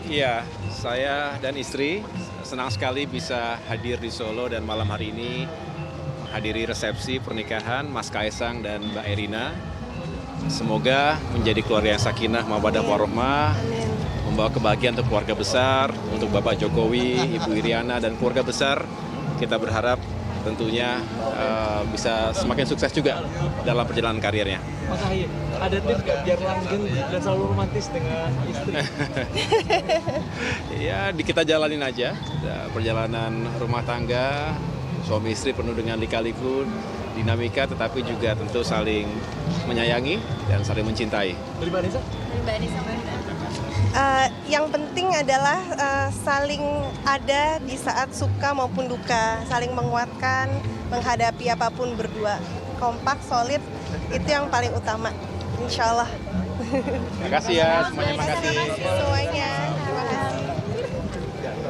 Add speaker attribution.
Speaker 1: Iya, saya dan istri senang sekali bisa hadir di Solo dan malam hari ini menghadiri resepsi pernikahan Mas Kaisang dan Mbak Erina. Semoga menjadi keluarga yang sakinah, mawaddah warahmah, membawa kebahagiaan untuk keluarga besar, untuk Bapak Jokowi, Ibu Iriana, dan keluarga besar. Kita berharap tentunya bisa semakin sukses juga dalam perjalanan karirnya.
Speaker 2: Mas Ahy, ada tips nggak biar langgeng dan selalu romantis dengan istri?
Speaker 1: Ya, kita jalanin aja perjalanan rumah tangga, suami istri penuh dengan lika-liku, dinamika, tetapi juga tentu saling menyayangi dan saling mencintai.
Speaker 2: Dari Mbak Nisa?
Speaker 3: Yang penting adalah saling ada di saat suka maupun duka, saling menguatkan, menghadapi apapun berdua. Kompak, solid, itu yang paling utama, insya Allah.
Speaker 1: Terima kasih ya semuanya, makasih.
Speaker 3: Semuanya.